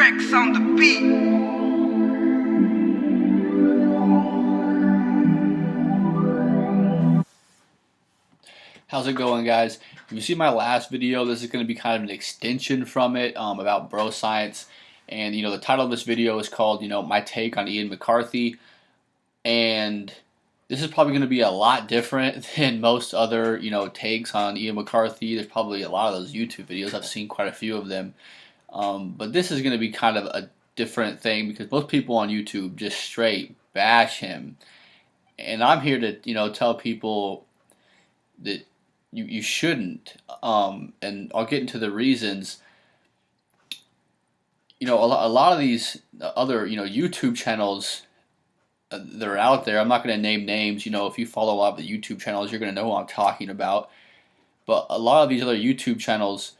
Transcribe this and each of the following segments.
Rex on the beat. How's it going, guys? If you see my last video, this is going to be kind of an extension from it about bro science. And, the title of this video is called, my take on Ian McCarthy. And this is probably going to be a lot different than most other, takes on Ian McCarthy. There's probably a lot of those YouTube videos. I've seen quite a few of them. But this is going to be kind of a different thing because most people on YouTube just straight bash him. And I'm here to, tell people that you shouldn't, and I'll get into the reasons. A lot of these other YouTube channels that are out there. I'm not going to name names. If you follow a lot of the YouTube channels, you're going to know what I'm talking about. But a lot of these other YouTube channels,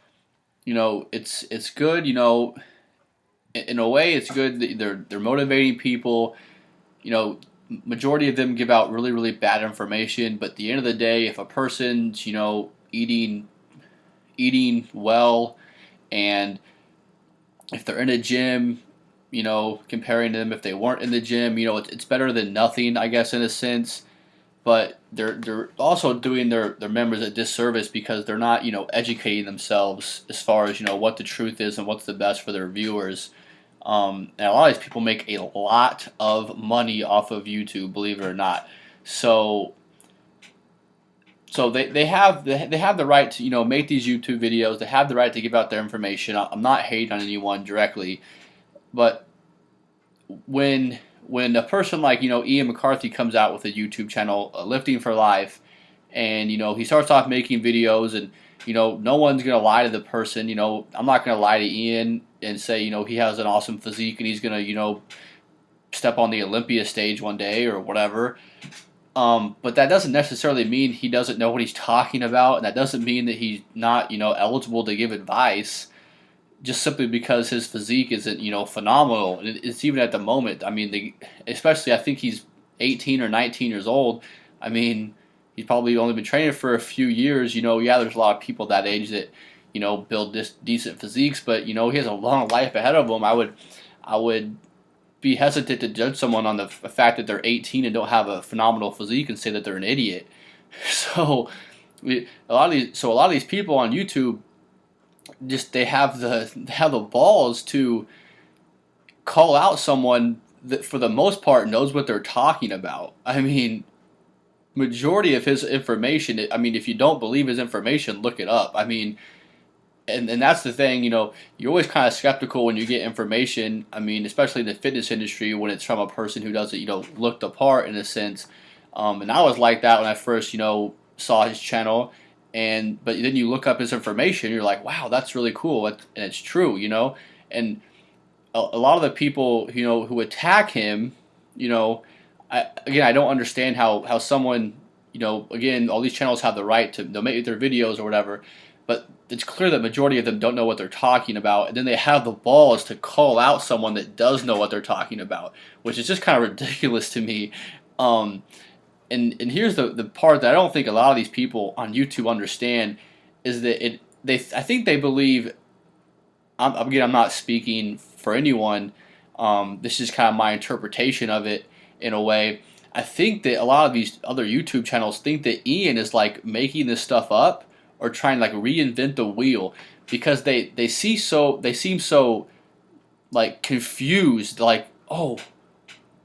it's good. In a way, it's good that they're motivating people. Majority of them give out really, really bad information, but at the end of the day, if a person's, eating well, and if they're in a gym, comparing them if they weren't in the gym, it's better than nothing, I guess, in a sense. But they're also doing their members a disservice because they're not, educating themselves as far as, what the truth is and what's the best for their viewers. And a lot of these people make a lot of money off of YouTube, believe it or not. So they have the right to make these YouTube videos. They have the right to give out their information. I'm not hating on anyone directly, but when a person like Ian McCarthy comes out with a YouTube channel, Lifting for Life, and he starts off making videos, and no one's gonna lie to the person. I'm not gonna lie to Ian and say, he has an awesome physique and he's going to, step on the Olympia stage one day or whatever. But that doesn't necessarily mean he doesn't know what he's talking about, and that doesn't mean that he's not, eligible to give advice just simply because his physique isn't, phenomenal. And it's even at the moment. I mean, especially I think he's 18 or 19 years old. I mean, he's probably only been training for a few years. Yeah, there's a lot of people that age that build decent physiques, but he has a long life ahead of him. I would be hesitant to judge someone on the fact that they're 18 and don't have a phenomenal physique and say that they're an idiot. So a lot of these people on YouTube just they have the balls to call out someone that for the most part knows what they're talking about. I mean, majority of his information, if you don't believe his information, look it up. And that's the thing, you're always kind of skeptical when you get information, especially in the fitness industry when it's from a person who doesn't, look the part in a sense. And I was like that when I first, saw his channel. But then you look up his information, you're like, wow, that's really cool. And it's true, And a lot of the people, who attack him, I don't understand how someone, again, all these channels have the right to make their videos or whatever. But it's clear that majority of them don't know what they're talking about, and then they have the balls to call out someone that does know what they're talking about, which is just kind of ridiculous to me. And here's the part that I don't think a lot of these people on YouTube understand is that I think they believe. I'm not speaking for anyone. This is kind of my interpretation of it in a way. I think that a lot of these other YouTube channels think that Ian is like making this stuff up or trying to like reinvent the wheel because they seem so like confused, like, oh,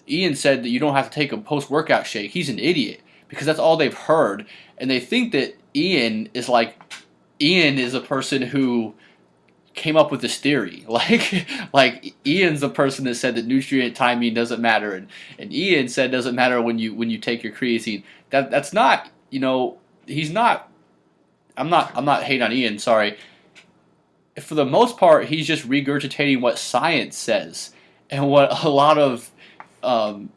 Ian said that you don't have to take a post-workout shake. He's an idiot because that's all they've heard, and they think that Ian is a person who came up with this theory. Like Ian's the person that said that nutrient timing doesn't matter, and Ian said it doesn't matter when you take your creatine. That's not, he's not. I'm not hating on Ian, sorry. For the most part, he's just regurgitating what science says and what a lot of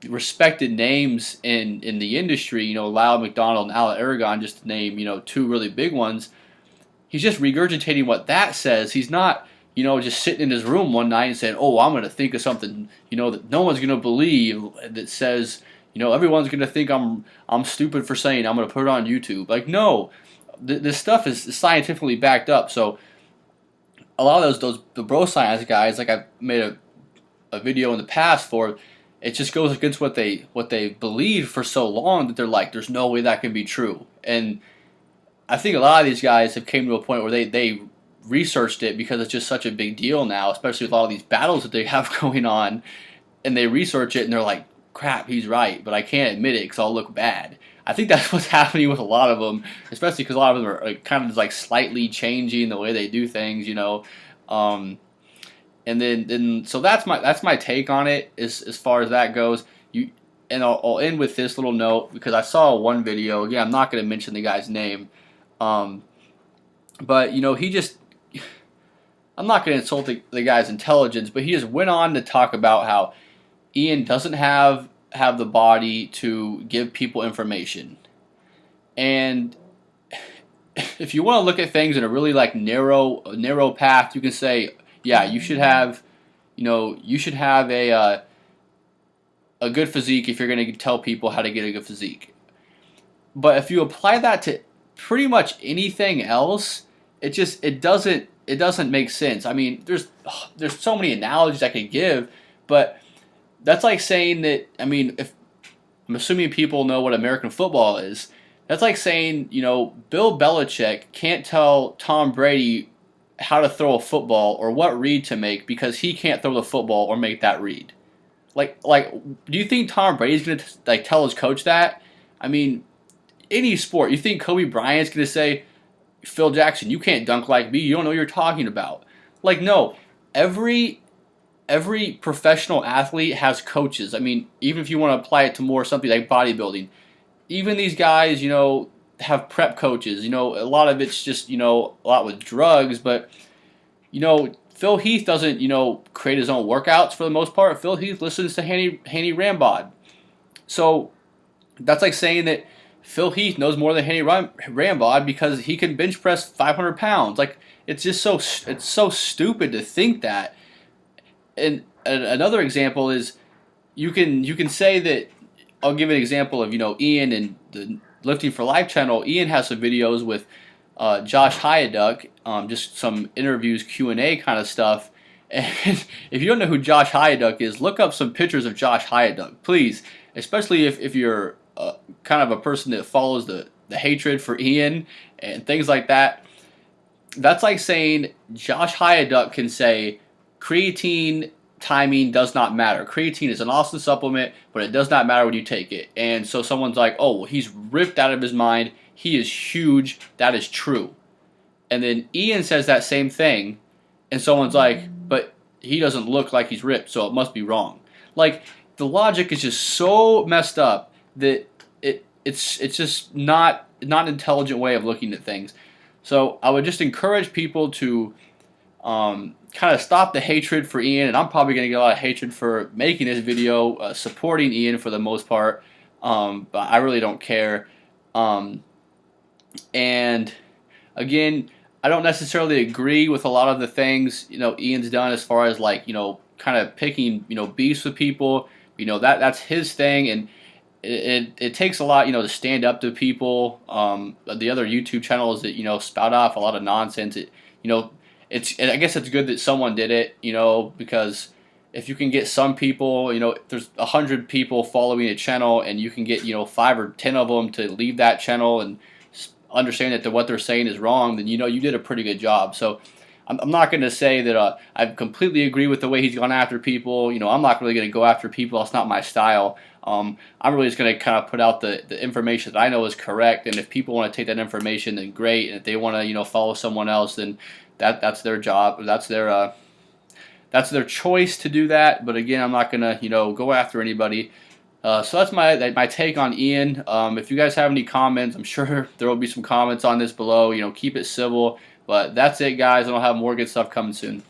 respected names in the industry, Lyle McDonald and Al Aragon, just to name, two really big ones. He's just regurgitating what that says. He's not, just sitting in his room one night and saying, oh, I'm going to think of something, that no one's going to believe that says, everyone's going to think I'm stupid for saying I'm going to put it on YouTube. Like, no. This stuff is scientifically backed up. So a lot of the bro science guys, like I've made a video in the past for, it just goes against what they believe for so long that they're like, there's no way that can be true. And I think a lot of these guys have came to a point where they researched it because it's just such a big deal now, especially with all of these battles that they have going on, and they research it and they're like, crap, he's right, but I can't admit it because I'll look bad. I think that's what's happening with a lot of them, especially because a lot of them are kind of just like slightly changing the way they do things, you know. And then so that's my take on it as far as that goes. And I'll end with this little note because I saw one video. Again, I'm not going to mention the guy's name, but you know, I'm not going to insult the guy's intelligence, but he just went on to talk about how Ian doesn't have the body to give people information. And if you want to look at things in a really like narrow path, you can say, yeah, you should have a good physique if you're going to tell people how to get a good physique. But if you apply that to pretty much anything else, it doesn't make sense. I mean, there's so many analogies I could give, but that's like saying that, I mean, if I'm assuming people know what American football is, that's like saying, you know, Bill Belichick can't tell Tom Brady how to throw a football or what read to make because he can't throw the football or make that read. Like, do you think Tom Brady's gonna like tell his coach that? I mean, any sport, you think Kobe Bryant's gonna say, Phil Jackson, you can't dunk like me. You don't know what you're talking about. Like, no, every professional athlete has coaches. I mean, even if you want to apply it to more something like bodybuilding, even these guys, you know, have prep coaches. You know, a lot of it's just, you know, a lot with drugs, but, you know, Phil Heath doesn't, you know, create his own workouts for the most part. Phil Heath listens to Hanny Rambod. So that's like saying that Phil Heath knows more than Hanny Rambod because he can bench press 500 pounds. Like, it's just it's so stupid to think that. And another example is you can say that, I'll give an example of, you know, Ian and the Lifting for Life channel. Ian has some videos with Josh Hyaduk, just some interviews, Q&A kind of stuff. And if you don't know who Josh Hyaduk is, look up some pictures of Josh Hyaduk, please. Especially if you're kind of a person that follows the hatred for Ian and things like that. That's like saying Josh Hyaduk can say creatine timing does not matter. Creatine is an awesome supplement, but it does not matter when you take it. And so someone's like, oh, well, he's ripped out of his mind. He is huge. That is true. And then Ian says that same thing, and someone's like, but he doesn't look like he's ripped, so it must be wrong. Like, the logic is just so messed up that it's just not an intelligent way of looking at things. So I would just encourage people to kind of stop the hatred for Ian, and I'm probably going to get a lot of hatred for making this video, supporting Ian for the most part, but I really don't care. And again, I don't necessarily agree with a lot of the things, you know, Ian's done as far as, like, you know, kind of picking, you know, beefs with people. You know, that's his thing, and it takes a lot, you know, to stand up to people. The other YouTube channels that, you know, spout off a lot of nonsense, you know, I guess it's good that someone did it, you know, because if you can get some people, you know, there's 100 people following a channel, and you can get, you know, 5 or 10 of them to leave that channel and understand that what they're saying is wrong, then, you know, you did a pretty good job. So I'm not going to say that I completely agree with the way he's gone after people. You know, I'm not really going to go after people. That's not my style. I'm really just going to kind of put out the information that I know is correct, and if people want to take that information, then great. And if they want to, you know, follow someone else, then that's their job. That's their choice to do that. But again, I'm not going to, you know, go after anybody. So that's my take on Ian. If you guys have any comments, I'm sure there will be some comments on this below. You know, keep it civil. But that's it, guys, and I'll have more good stuff coming soon.